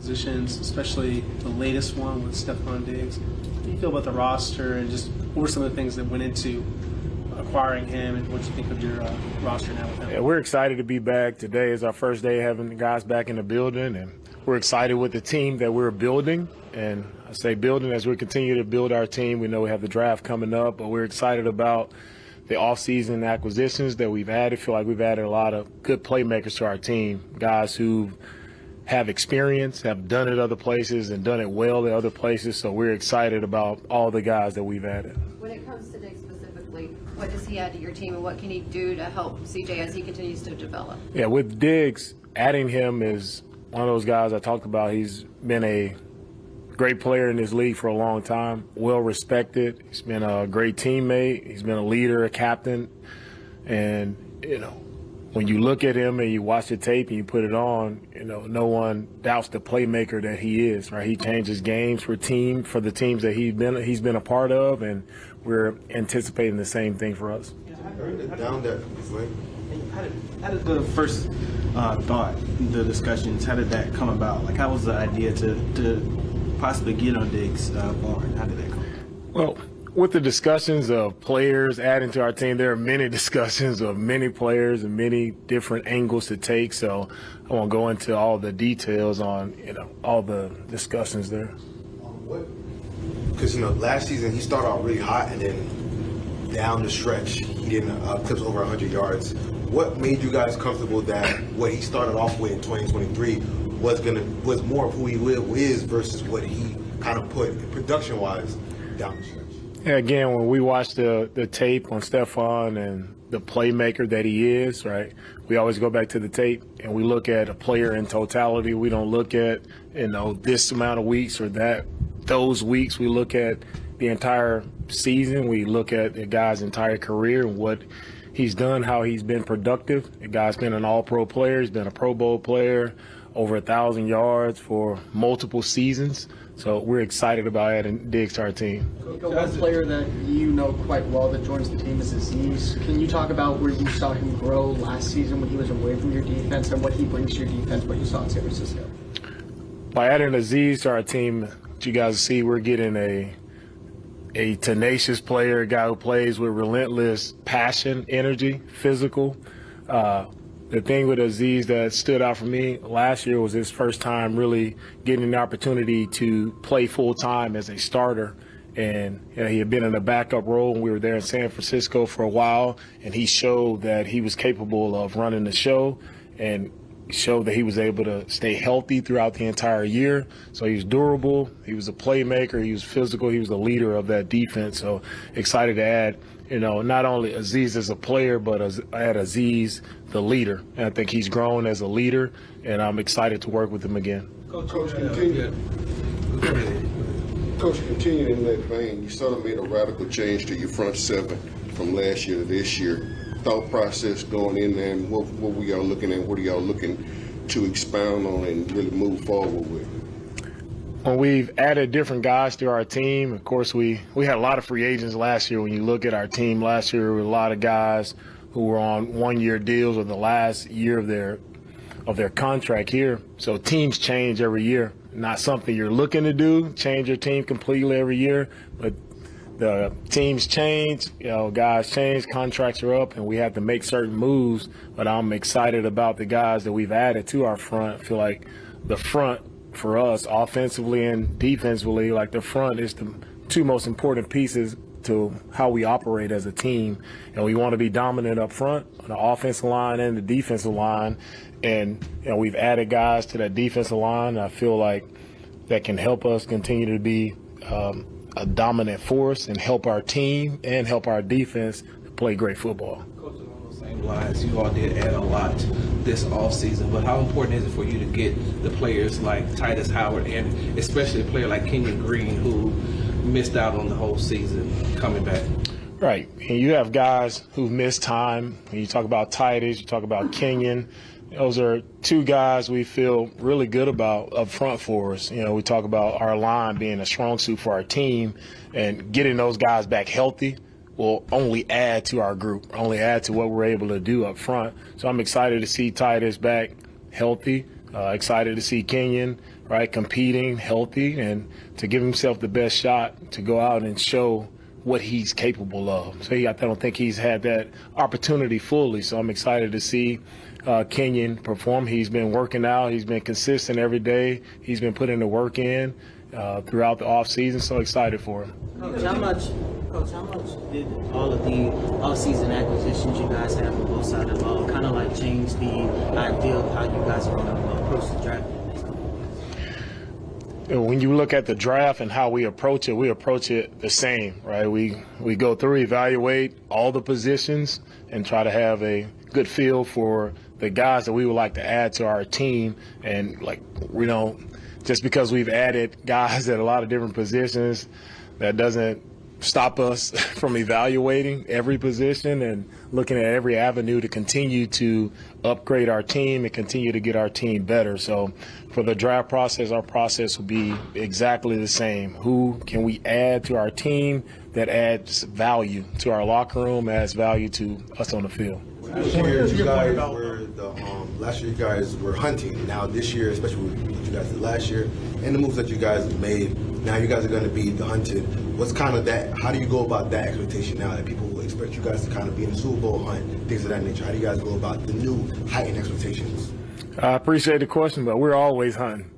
acquisitions, especially the latest one with Stephon Diggs. How do you feel about the roster, and just what were some of the things that went into acquiring him, and what do you think of your roster now with him? Yeah, we're excited to be back. Today is our first day having the guys back in the building, and we're excited with the team that we're building. And I say building as we continue to build our team. We know we have the draft coming up, but we're excited about the offseason acquisitions that we've added. Feel like we've added a lot of good playmakers to our team, guys who have experience, have done it other places and done it well at other places. So we're excited about all the guys that we've added. When it comes to Diggs specifically, what does he add to your team, and what can he do to help CJ as he continues to develop? Yeah, with Diggs, adding him is one of those guys I talked about. He's been a great player in this league for a long time, well respected. He's been a great teammate. He's been a leader, a captain. And, when you look at him and you watch the tape and you put it on, no one doubts the playmaker that he is, right? He changes games for the teams that he's been a part of, and we're anticipating the same thing for us. Down there. How did the first thought, the discussions, how did that come about? Like, how was the idea to possibly get on Diggs born? How did that come? Well, with the discussions of players adding to our team, there are many discussions of many players and many different angles to take. So I won't go into all the details on, all the discussions there. Because, last season he started out really hot, and then down the stretch he didn't clips over 100 yards. What made you guys comfortable that what he started off with in 2023 was more of who he is versus what he kind of put production-wise down the stretch? Yeah, again, when we watch the tape on Stephon and the playmaker that he is, right, we always go back to the tape and we look at a player in totality. We don't look at, this amount of weeks or those weeks. We look at the entire season. We look at the guy's entire career and what he's done, how he's been productive. The guy's been an all-pro player. He's been a Pro Bowl player, over 1,000 yards for multiple seasons. So we're excited about adding Diggs to our team. One player that you know quite well that joins the team is Aziz. Can you talk about where you saw him grow last season when he was away from your defense, and what he brings to your defense, what you saw in San Francisco? By adding Aziz to our team, you guys see we're getting a tenacious player, a guy who plays with relentless passion, energy, physical. The thing with Aziz that stood out for me last year was his first time really getting the opportunity to play full-time as a starter. And he had been in a backup role when we were there in San Francisco for a while, and he showed that he was capable of running the show and showed that he was able to stay healthy throughout the entire year. So he was durable, he was a playmaker, he was physical, he was a leader of that defense. So excited to add, not only Aziz as a player, but add Aziz, the leader. And I think he's grown as a leader, and I'm excited to work with him again. Coach, continuing in that vein, you sort of made a radical change to your front seven from last year to this year. Thought process going in there, and what we are looking at, what are y'all looking to expound on and really move forward with? When we've added different guys to our team, of course, we had a lot of free agents last year. When you look at our team last year, there were a lot of guys who were on one-year deals or the last year of their contract here. So teams change every year. Not something you're looking to do, change your team completely every year, but the teams change, guys change, contracts are up, and we have to make certain moves. But I'm excited about the guys that we've added to our front. I feel like the front for us, offensively and defensively, like the front is the two most important pieces to how we operate as a team. And we want to be dominant up front on the offensive line and the defensive line. And we've added guys to that defensive line. I feel like that can help us continue to be a dominant force and help our team and help our defense to play great football. Coach, along those same lines, you all did add a lot this offseason, but how important is it for you to get the players like Titus Howard and especially a player like Kenyon Green who missed out on the whole season coming back? Right. And you have guys who've missed time. When you talk about Titus, you talk about Kenyon. Those are two guys we feel really good about up front for us. We talk about our line being a strong suit for our team, and getting those guys back healthy will only add to our group, only add to what we're able to do up front. So I'm excited to see Titus back healthy. Excited to see Kenyon, right, competing, healthy, and to give himself the best shot to go out and show what he's capable of. So I don't think he's had that opportunity fully. So I'm excited to see Kenyon perform. He's been working out. He's been consistent every day. He's been putting the work in throughout the offseason. So excited for him. Coach, how much did all of the off-season acquisitions you guys have on both sides of the ball kind of like change the idea of how you guys are going to approach the draft? When you look at the draft and how we approach it the same, right? We go through, evaluate all the positions, and try to have a good feel for the guys that we would like to add to our team. And just because we've added guys at a lot of different positions, that doesn't stop us from evaluating every position and looking at every avenue to continue to upgrade our team and continue to get our team better. So for the draft process, our process will be exactly the same. Who can we add to our team that adds value to our locker room, adds value to us on the field? Last year you guys were hunting. Now this year, especially with what you guys did last year and the moves that you guys have made, now you guys are going to be the hunted. What's kind of that? How do you go about that expectation now that people will expect you guys to kind of be in the Super Bowl hunt, things of that nature? How do you guys go about the new heightened expectations? I appreciate the question, but we're always hunting.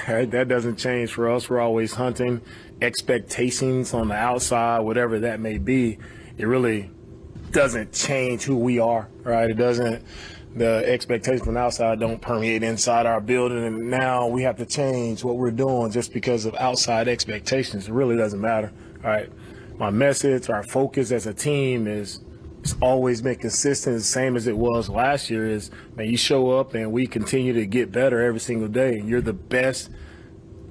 Right? That doesn't change for us. We're always hunting. Expectations on the outside, whatever that may be, it really doesn't change who we are, right? It doesn't. The expectations from the outside don't permeate inside our building, and now we have to change what we're doing just because of outside expectations. It really doesn't matter, all right? My message, our focus as a team it's always been consistent, the same as it was last year, is, man, you show up and we continue to get better every single day, and you're the best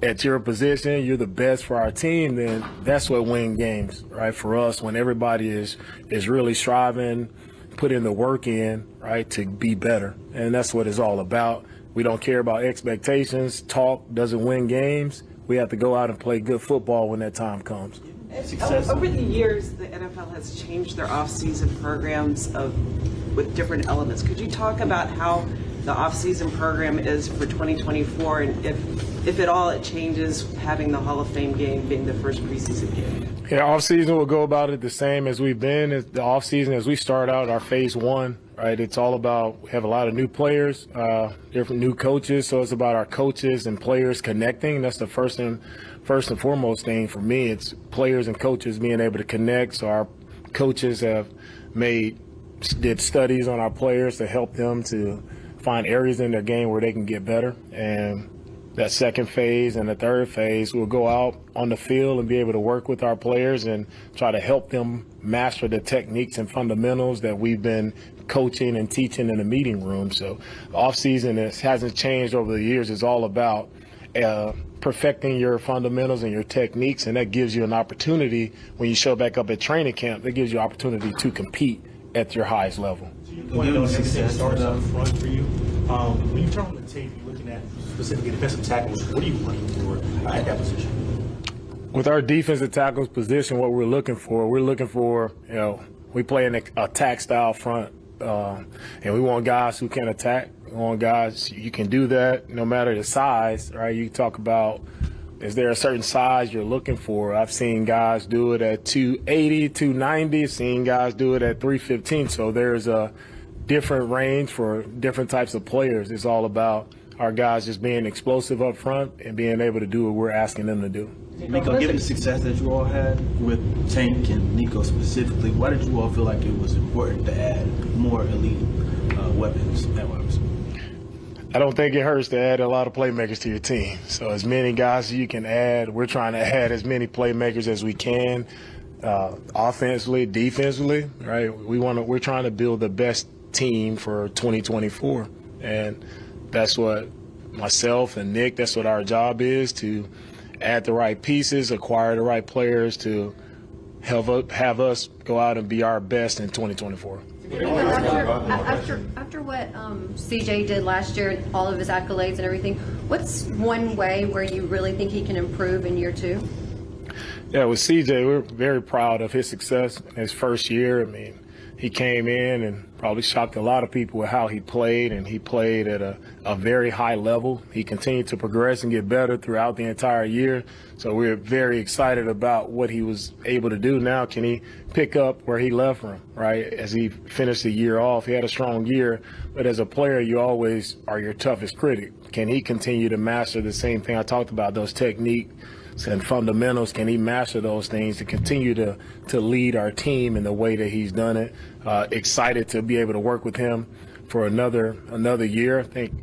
at your position, you're the best for our team, then that's what wins games, right? For us, when everybody is really striving, putting the work in, right, to be better. And that's what it's all about. We don't care about expectations. Talk doesn't win games. We have to go out and play good football when that time comes. Over the years, the NFL has changed their off-season programs with different elements. Could you talk about how the off-season program is for 2024, and if at all it changes having the Hall of Fame game being the first preseason game? Yeah, off-season will go about it the same as we've been. The off-season, as we start out our phase one, right, it's all about, we have a lot of new players, different new coaches, so it's about our coaches and players connecting. That's the first and foremost thing for me. It's players and coaches being able to connect. So our coaches did studies on our players to help them to find areas in their game where they can get better. And that second phase and the third phase, we'll go out on the field and be able to work with our players and try to help them master the techniques and fundamentals that we've been coaching and teaching in the meeting room. So the off-season hasn't changed over the years. It's all about perfecting your fundamentals and your techniques, and that gives you an opportunity when you show back up at training camp. That gives you an opportunity to compete at your highest level. You pointed out everything starts up front for you. When you turn on the tape, you're looking at specifically defensive tackles. What are you looking for at that position? With our defensive tackles position, what we're looking for, we play an attack style front, and we want guys who can attack. We want guys, you can do that no matter the size, right? You talk about, is there a certain size you're looking for? I've seen guys do it at 280, 290, seen guys do it at 315. So there's a different range for different types of players. It's all about our guys just being explosive up front and being able to do what we're asking them to do. DeMeco, given the success that you all had with Tank and Nico specifically, why did you all feel like it was important to add more elite weapons? I don't think it hurts to add a lot of playmakers to your team. So as many guys as you can add, we're trying to add as many playmakers as we can, offensively, defensively, right? We're trying to build the best team for 2024, and that's what myself and Nick, that's what our job is, to add the right pieces, acquire the right players to have us go out and be our best in 2024. After what CJ did last year, all of his accolades and everything, what's one way where you really think he can improve in year two? Yeah, with CJ, we're very proud of his success in his first year. I mean, he came in and probably shocked a lot of people with how he played, and he played at a very high level. He continued to progress and get better throughout the entire year. So we're very excited about what he was able to do. Now, can he pick up where he left from, right? As he finished the year off, he had a strong year, but as a player, you always are your toughest critic. Can he continue to master the same thing I talked about, those techniques and fundamentals? Can he master those things to continue to lead our team in the way that he's done it? Excited to be able to work with him for another year. I think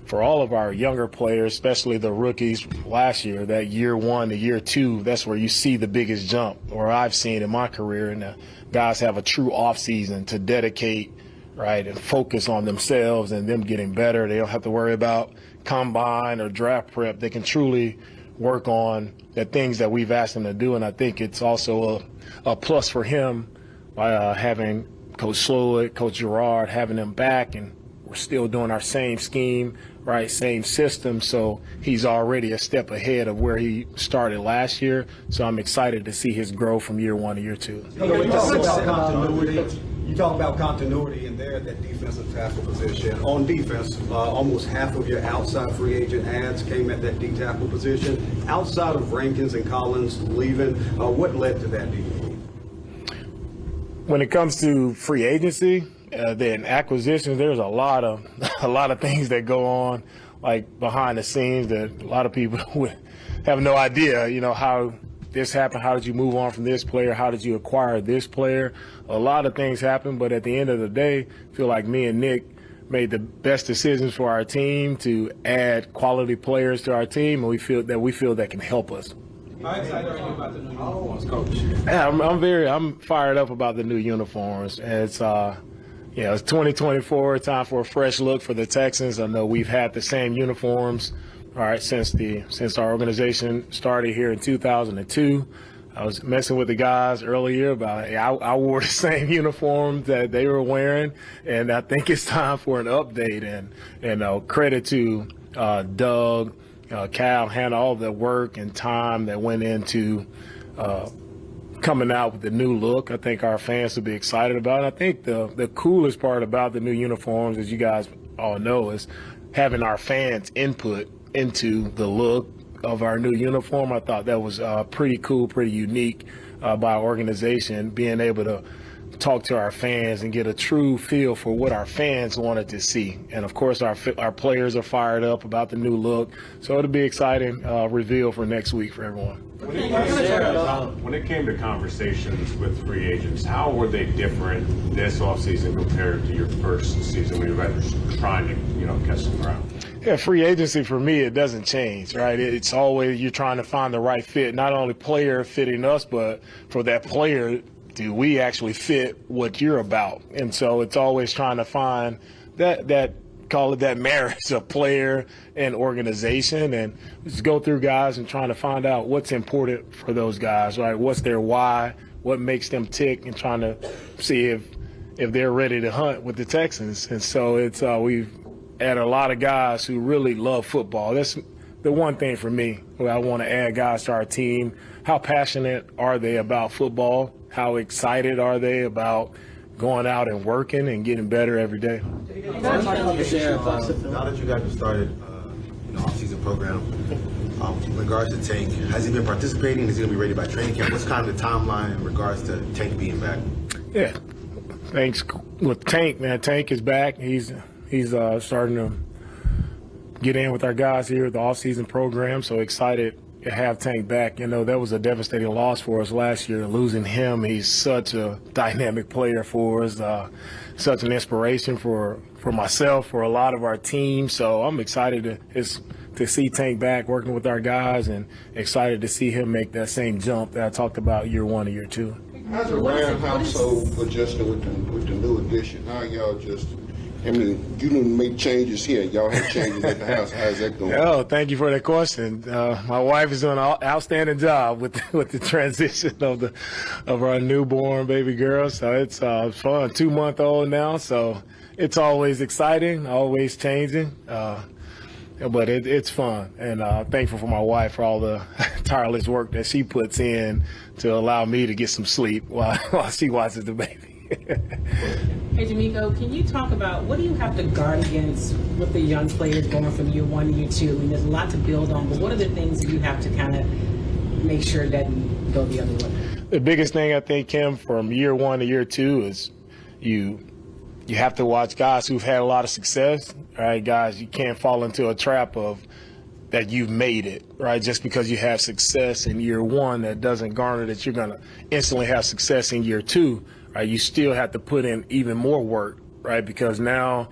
for all of our younger players, especially the rookies last year, that year one to year two, that's where you see the biggest jump, or I've seen in my career. And the guys have a true offseason to dedicate, right, and focus on themselves and them getting better. They don't have to worry about combine or draft prep. They can truly work on the things that we've asked him to do. And I think it's also a plus for him by having Coach Slowick, Coach Gerard, having them back, and we're still doing our same scheme, right, same system. So he's already a step ahead of where he started last year. So I'm excited to see his growth from year one to year two. You talk about continuity in there at that defensive tackle position. On defense, almost half of your outside free agent ads came at that D tackle position. Outside of Rankins and Collins leaving, what led to that, do you think? When it comes to free agency, then acquisitions, there's a lot of things that go on, like behind the scenes, that a lot of people would have no idea, how this happened. How did you move on from this player? How did you acquire this player? A lot of things happen, but at the end of the day, I feel like me and Nick made the best decisions for our team to add quality players to our team, and we feel that can help us. How excited are you about the new uniforms, Coach? Yeah, I'm fired up about the new uniforms. And it's 2024, time for a fresh look for the Texans. I know we've had the same uniforms, all right, since our organization started here in 2002. I was messing with the guys earlier about I wore the same uniform that they were wearing, and I think it's time for an update. And credit to Doug, Cal, Hannah, all the work and time that went into coming out with the new look. I think our fans will be excited about it. I think the coolest part about the new uniforms, as you guys all know, is having our fans input into the look of our new uniform. I thought that was pretty cool, pretty unique by our organization, being able to talk to our fans and get a true feel for what our fans wanted to see. And of course, our players are fired up about the new look. So it'll be exciting reveal for next week for everyone. When it came to conversations with free agents, how were they different this offseason compared to your first season when you were trying to catch some ground? Yeah, free agency for me, it doesn't change, right? It's always you're trying to find the right fit, not only player fitting us, but for that player, do we actually fit what you're about? And so it's always trying to find that call it that marriage of player and organization, and just go through guys and trying to find out what's important for those guys, right? What's their why, what makes them tick, and trying to see if they're ready to hunt with the Texans. And so it's we've added a lot of guys who really love football. That's the one thing for me where I want to add guys to our team. How passionate are they about football? How excited are they about going out and working and getting better every day? Now that you guys have started off-season program, in regards to Tank, has he been participating? Is he going to be ready by training camp? What's kind of the timeline in regards to Tank being back? Yeah, thanks. With Tank, man, Tank is back. He's starting to get in with our guys here at the off-season program. So excited to have Tank back. That was a devastating loss for us last year. Losing him, he's such a dynamic player for us, such an inspiration for myself, for a lot of our team. So I'm excited to see Tank back working with our guys, and excited to see him make that same jump that I talked about year one and year two. How's the Ryan household adjusting with the new addition? How y'all just? You didn't make changes here. Y'all have changes at the house. How's that going? Oh, thank you for that question. My wife is doing an outstanding job with the transition of our newborn baby girl. So it's fun. 2-month-old now. So it's always exciting, always changing. But it's fun. And thankful for my wife for all the tireless work that she puts in to allow me to get some sleep while she watches the baby. Hey, DeMeco, can you talk about what do you have to guard against with the young players going from year 1 to year 2? I mean, there's a lot to build on, but what are the things that you have to kind of make sure it doesn't go the other way? The biggest thing I think, Kim, from year 1 to year 2 is you have to watch guys who've had a lot of success. Right, guys, you can't fall into a trap of that you've made it, right? Just because you have success in year 1, that doesn't garner that you're gonna instantly have success in year 2. Right, you still have to put in even more work, right? Because now,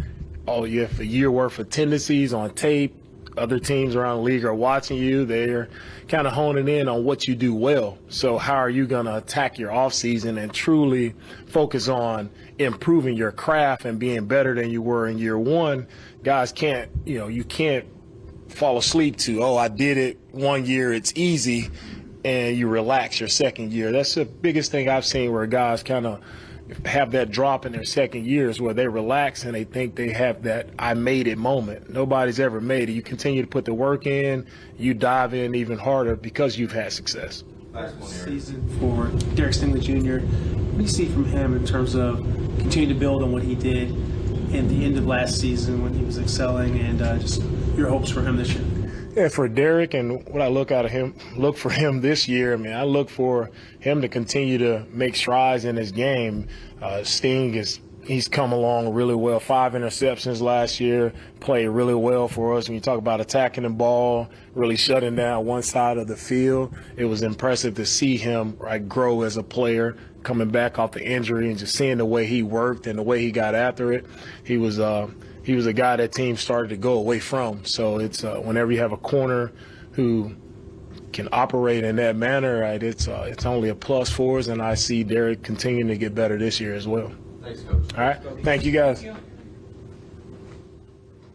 you have a year worth of tendencies on tape. Other teams around the league are watching you. They're kind of honing in on what you do well. So how are you going to attack your offseason and truly focus on improving your craft and being better than you were in year 1? Guys can't, you can't fall asleep to, I did it 1 year, it's easy, and you relax your second year. That's the biggest thing I've seen where guys kind of have that drop in their second years where they relax and they think they have that I made it moment. Nobody's ever made it. You continue to put the work in, you dive in even harder because you've had success. Season for Derek Stingley Jr. What do you see from him in terms of continuing to build on what he did at the end of last season when he was excelling, and just your hopes for him this year? Yeah, for Derek and what I look for him this year, I look for him to continue to make strides in his game. He's come along really well. 5 interceptions last year, played really well for us. When you talk about attacking the ball, really shutting down one side of the field, it was impressive to see him grow as a player, coming back off the injury and just seeing the way he worked and the way he got after it. He was a guy that teams started to go away from. So it's whenever you have a corner who can operate in that manner, it's only a plus for us, and I see Derek continuing to get better this year as well. Thanks, Coach. All right. Thank you, guys.